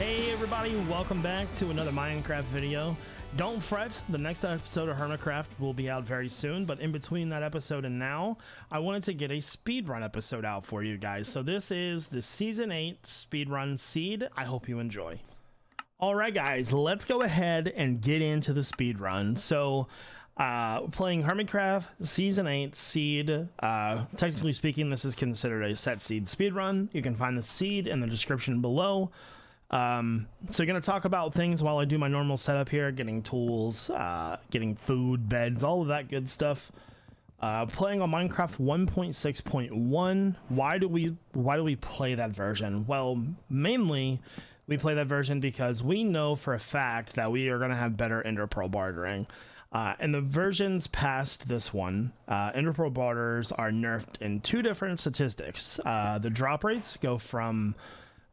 Hey everybody, welcome back to another Minecraft video. Don't fret, the next episode of Hermitcraft will be out very soon, but in between that episode and now, I wanted to get a speedrun episode out for you guys. So this is the Season 8 speedrun seed. I hope you enjoy. Alright guys, let's go ahead and get into the speedrun. So, playing Hermitcraft Season 8 seed. Technically speaking, this is considered a set seed speedrun. You can find the seed in the description below. So going to talk about things while I do my normal setup here, getting tools, getting food, beds, all of that good stuff. Playing on Minecraft 1.6.1. Why do we play that version? Well, mainly we play that version because we know for a fact that we are going to have better Ender Pearl bartering. And the versions past this one, Ender Pearl barters are nerfed in two different statistics. The drop rates go from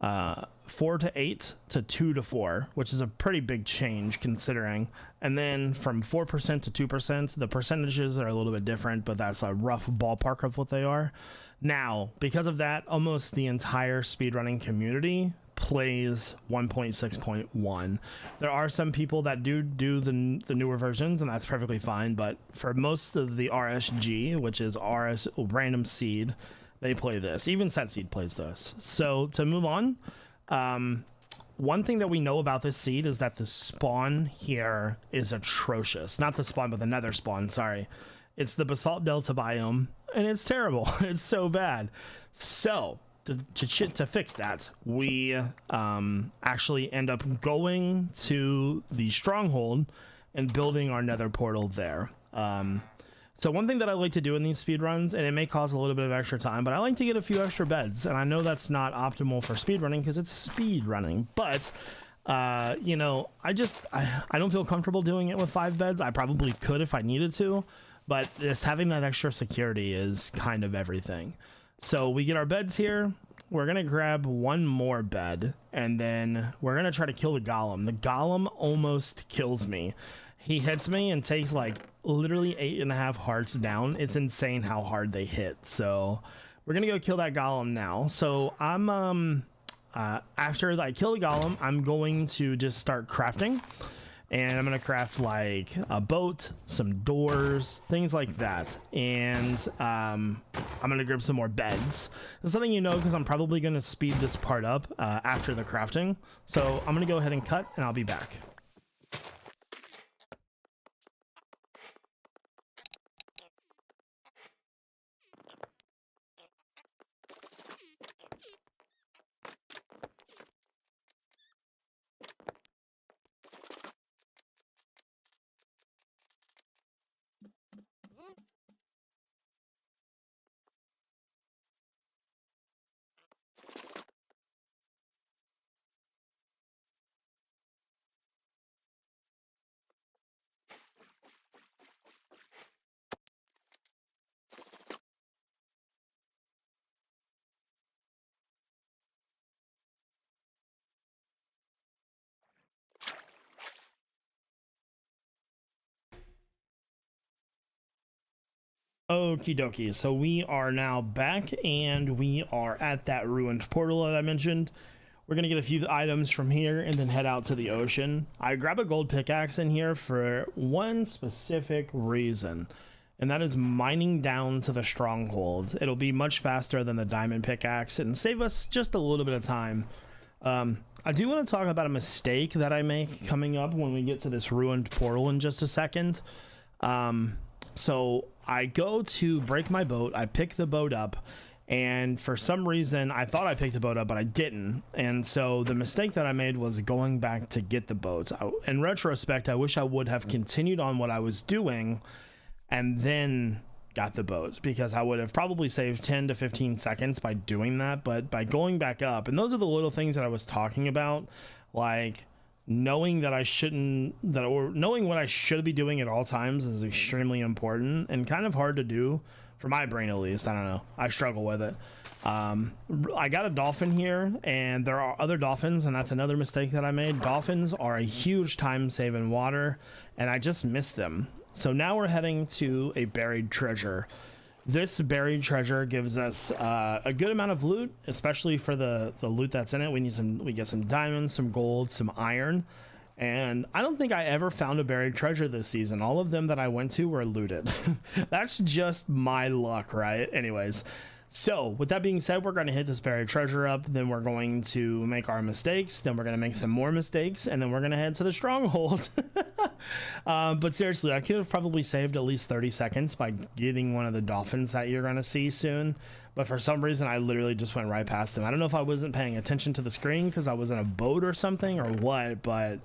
4 to 8 to 2 to 4, which is a pretty big change considering. And then from 4% to 2%, the percentages are a little bit different, but that's a rough ballpark of what they are. Now, because of that, almost the entire speedrunning community plays 1.6.1. There are some people that do the newer versions, and that's perfectly fine, but for most of the RSG, which is RS random seed, they play this. Even set seed plays this. So to move on, one thing that we know about this seed is that the spawn here is atrocious. Not the spawn, but the nether spawn, sorry. It's the basalt delta biome, and it's terrible. It's so bad. So to fix that, we actually end up going to the Stronghold and building our nether portal there. So one thing that I like to do in these speedruns, and it may cause a little bit of extra time, but I like to get a few extra beds. And I know that's not optimal for speedrunning because it's speedrunning, but you know, I don't feel comfortable doing it with 5 beds. I probably could if I needed to, but just having that extra security is kind of everything. So we get our beds here. We're going to grab one more bed, and then we're going to try to kill the Golem. The Golem almost kills me. He hits me and takes like literally 8.5 hearts down. It's insane how hard they hit. So we're gonna go kill that Golem now. So I'm after I kill the Golem, I'm going to just start crafting, and I'm gonna craft like a boat, some doors, things like that, and I'm gonna grab some more beds. There's something, you know, because I'm probably gonna speed this part up after the crafting. So I'm gonna go ahead and cut, and I'll be back. Okie dokie, so we are now back, and we are at that ruined portal that I mentioned. We're gonna get a few items from here and then head out to the ocean. I grab a gold pickaxe in here for one specific reason, and that is mining down to the Stronghold. It'll be much faster than the diamond pickaxe and save us just a little bit of time. I do want to talk about a mistake that I make coming up when we get to this ruined portal in just a second. So I go to break my boat, I pick the boat up, and for some reason I thought I picked the boat up, but I didn't. And so the mistake that I made was going back to get the boat. In retrospect, I wish I would have continued on what I was doing and then got the boat, because I would have probably saved 10 to 15 seconds by doing that. But by going back up, and those are the little things that I was talking about, like knowing that knowing what I should be doing at all times is extremely important and kind of hard to do for my brain, at least. I don't know, I struggle with it. I got a dolphin here, and there are other dolphins, and that's another mistake that I made. Dolphins are a huge time save in water, and I just missed them. So now we're heading to a buried treasure. This buried treasure gives us a good amount of loot, especially for the loot that's in it. We get some diamonds, some gold, some iron. And I don't think I ever found a buried treasure this season. All of them that I went to were looted. That's just my luck, right? Anyways, so with that being said, we're going to hit this buried treasure up. Then we're going to make our mistakes. Then we're going to make some more mistakes. And then we're going to head to the stronghold. But seriously, I could have probably saved at least 30 seconds by getting one of the dolphins that you're going to see soon. But for some reason, I literally just went right past them. I don't know if I wasn't paying attention to the screen because I was in a boat or something or what, but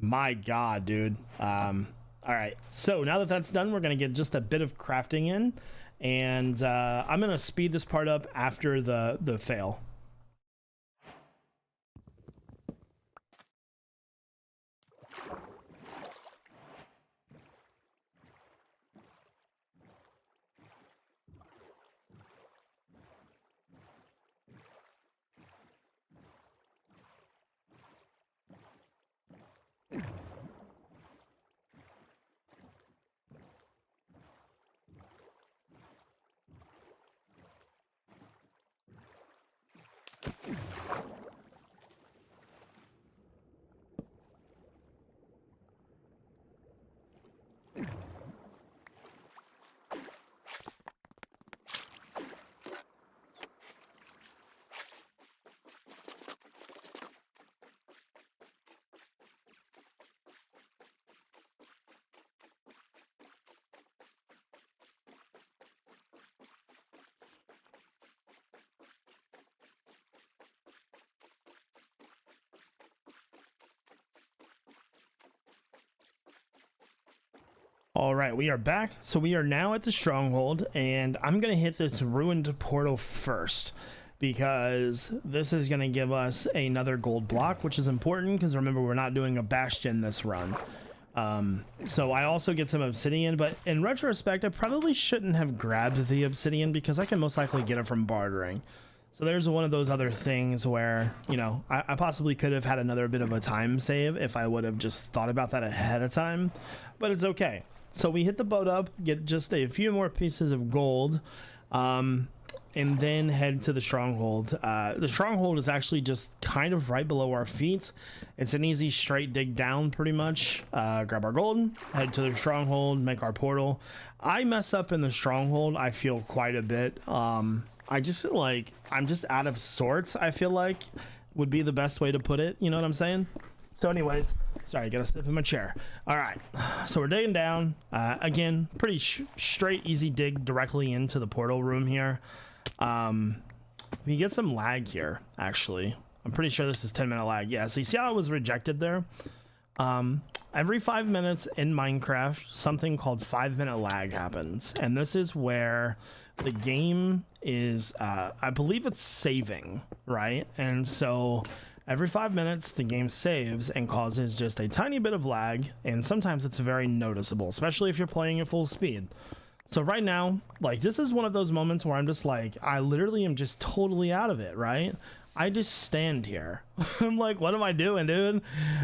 my God, dude. All right, so now that that's done, we're going to get just a bit of crafting in. And I'm going to speed this part up after the fail. All right, we are back. So we are now at the stronghold, and I'm going to hit this ruined portal first because this is going to give us another gold block, which is important because remember, we're not doing a bastion this run. So I also get some obsidian, but in retrospect, I probably shouldn't have grabbed the obsidian because I can most likely get it from bartering. So there's one of those other things where, you know, I possibly could have had another bit of a time save if I would have just thought about that ahead of time, but it's okay. So we hit the boat up, get just a few more pieces of gold, and then head to the stronghold. The stronghold is actually just kind of right below our feet. It's an easy straight dig down pretty much. Grab our gold, head to the stronghold, make our portal. I mess up in the stronghold, I feel quite a bit. I just like, I'm just out of sorts, I feel like would be the best way to put it. You know what I'm saying? So anyways, sorry, gotta sit in my chair. All right, so we're digging down. Again, pretty straight, easy dig directly into the portal room here. We get some lag here, actually. I'm pretty sure this is 10-minute lag. Yeah, so you see how it was rejected there? Every 5 minutes in Minecraft, something called 5-minute lag happens. And this is where the game is, I believe it's saving, right? And so every 5 minutes, the game saves and causes just a tiny bit of lag, and sometimes it's very noticeable, especially if you're playing at full speed. So right now, like, this is one of those moments where I'm just like, I literally am just totally out of it, right? I just stand here. I'm like, what am I doing, dude?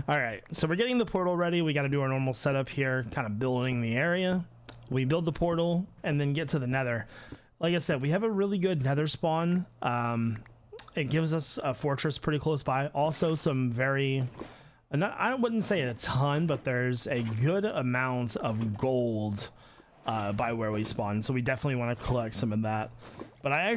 All right, so we're getting the portal ready. We got to do our normal setup here, kind of building the area. We build the portal and then get to the Nether. Like I said, we have a really good Nether spawn. It gives us a fortress pretty close by. Also some very, I wouldn't say a ton, but there's a good amount of gold by where we spawn. So we definitely want to collect some of that. But I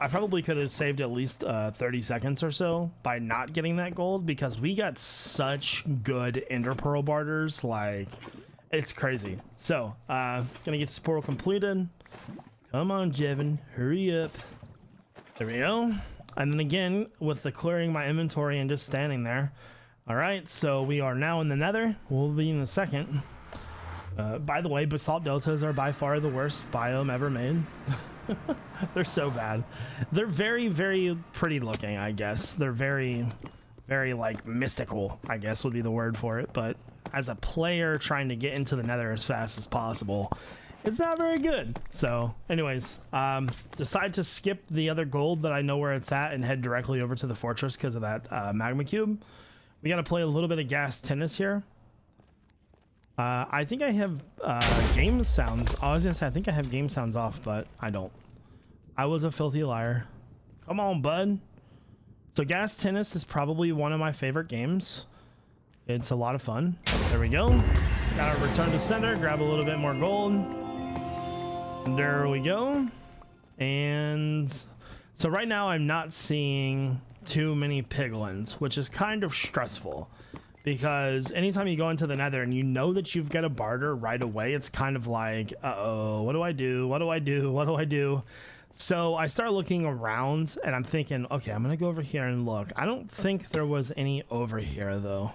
probably could have saved at least 30 seconds or so by not getting that gold because we got such good ender pearl barters. Like, it's crazy. So, gonna get this portal completed. Come on, iJevin, hurry up. There we go. And then again, with the clearing my inventory and just standing there. All right, so we are now in the Nether. We'll be in a second. By the way, basalt deltas are by far the worst biome ever made. They're so bad. They're very, very pretty looking, I guess. They're very, very, like, mystical, I guess would be the word for it. But as a player trying to get into the Nether as fast as possible, it's not very good. So anyways, decide to skip the other gold that I know where it's at and head directly over to the fortress because of that magma cube. We got to play a little bit of gas tennis here. I think I have game sounds. I was gonna say I think I have game sounds off, but I don't. I was a filthy liar. Come on, bud. So Gas Tennis is probably one of my favorite games. It's a lot of fun. There we go. Gotta return to center, grab a little bit more gold. There we go. And so right now I'm not seeing too many piglins, which is kind of stressful. Because anytime you go into the Nether and you know that you've got a barter right away, it's kind of like, uh-oh, what do I do? What do I do? What do I do? So I start looking around and I'm thinking, okay, I'm going to go over here and look. I don't think there was any over here, though,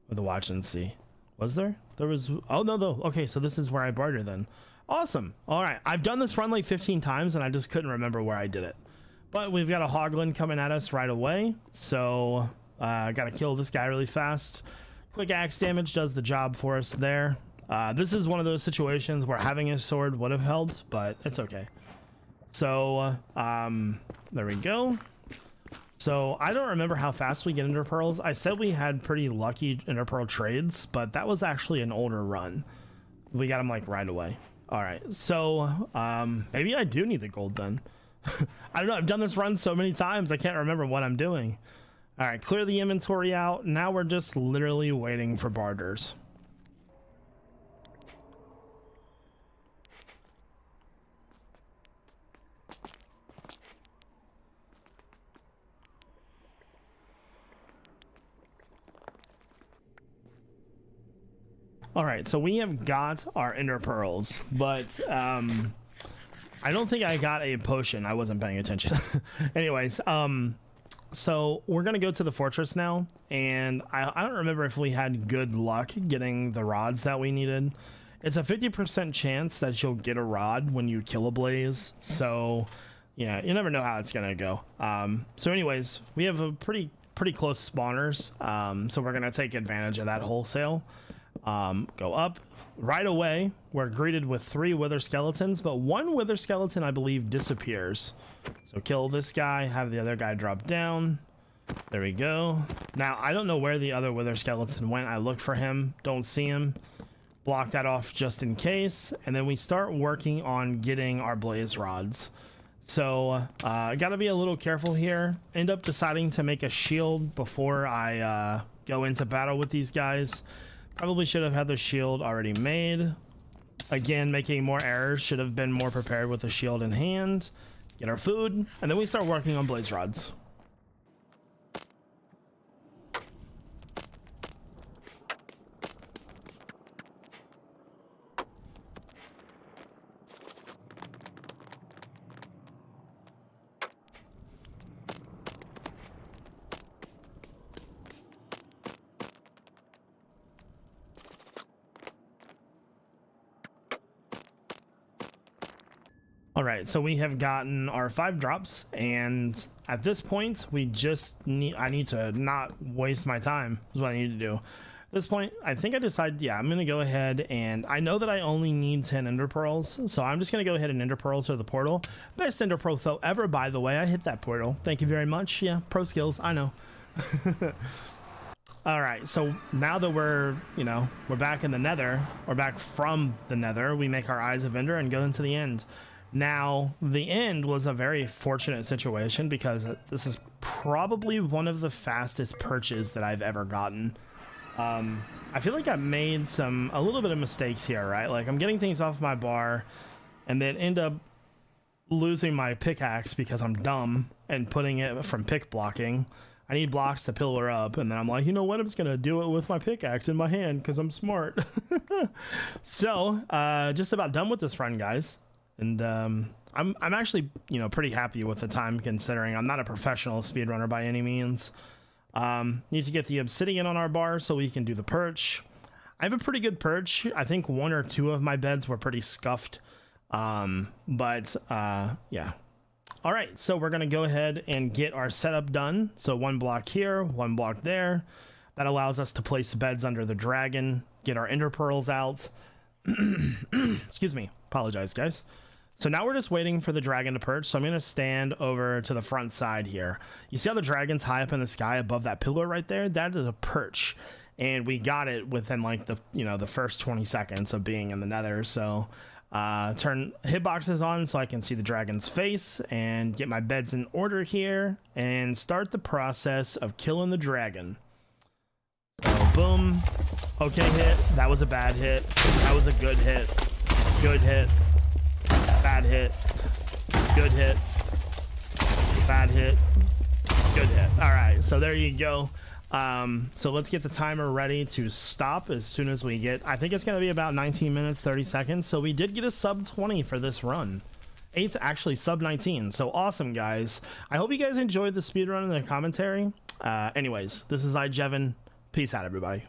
with the watch and see. Was there? There was. Oh, no, no. Okay, so this is where I barter then. Awesome. All right. I've done this run like 15 times and I just couldn't remember where I did it. But we've got a hoglin coming at us right away. So... gotta kill this guy really fast. Quick axe damage does the job for us there. This is one of those situations where having a sword would have helped, but it's okay. So there we go. So I don't remember how fast we get ender pearls. I said we had pretty lucky ender pearl trades, but that was actually an older run. We got them like right away. All right, so maybe I do need the gold then. I don't know, I've done this run so many times I can't remember what I'm doing. All right, clear the inventory out. Now we're just literally waiting for barters. All right, so we have got our ender pearls, but I don't think I got a potion. I wasn't paying attention. Anyways, so we're going to go to the fortress now, and I don't remember if we had good luck getting the rods that we needed. It's a 50% chance that you'll get a rod when you kill a blaze, so yeah, you never know how it's going to go. So anyways, we have a pretty close spawners, so we're going to take advantage of that wholesale. Go up. Right away, we're greeted with 3 wither skeletons, but 1 wither skeleton, I believe, disappears. So kill this guy, have the other guy drop down. There we go. Now, I don't know where the other wither skeleton went. I look for him, don't see him. Block that off just in case. And then we start working on getting our blaze rods. So, gotta be a little careful here. End up deciding to make a shield before I go into battle with these guys. Probably should have had the shield already made. Again, making more errors. Should have been more prepared with the shield in hand. Get our food, and then we start working on blaze rods. All right, so we have gotten our 5 drops, and at this point, I need to not waste my time, is what I need to do. At this point, I think I decided, yeah, I'm gonna go ahead, and I know that I only need 10 ender pearls, so I'm just gonna go ahead and ender pearls to the portal. Best ender pearl though ever, by the way. I hit that portal. Thank you very much. Yeah, pro skills, I know. All right, so now that we're back in the Nether, or back from the Nether, we make our Eyes of Ender and go into the end. Now, the end was a very fortunate situation because this is probably one of the fastest perches that I've ever gotten. I feel like I made a little bit of mistakes here, right? Like I'm getting things off my bar and then end up losing my pickaxe because I'm dumb and putting it from pick blocking. I need blocks to pillar up, and then I'm like, you know what? I'm just gonna do it with my pickaxe in my hand because I'm smart. So, just about done with this run, guys. And I'm actually pretty happy with the time considering I'm not a professional speedrunner by any means. Need to get the obsidian on our bar so we can do the perch. I have a pretty good perch. I think 1 or 2 of my beds were pretty scuffed. Yeah. All right, so we're gonna go ahead and get our setup done. So 1 block here, 1 block there. That allows us to place beds under the dragon, get our ender pearls out. Excuse me, apologize guys. So now we're just waiting for the dragon to perch. So I'm going to stand over to the front side here. You see how the dragon's high up in the sky above that pillar right there? That is a perch. and we got it within like the first 20 seconds of being in the Nether. So turn hitboxes on so I can see the dragon's face and get my beds in order here and start the process of killing the dragon. So boom. Okay, hit. That was a bad hit. That was a good hit. Good hit. Bad hit. Good hit. Bad hit. Good hit. All right, so there you go. So let's get the timer ready to stop as soon as we get, I think it's going to be about 19 minutes 30 seconds. So we did get a sub 20 for this run. 8th, actually sub 19. So awesome, guys. I hope you guys enjoyed the speedrun and the commentary. Anyways, this is iJevin. Peace out, everybody.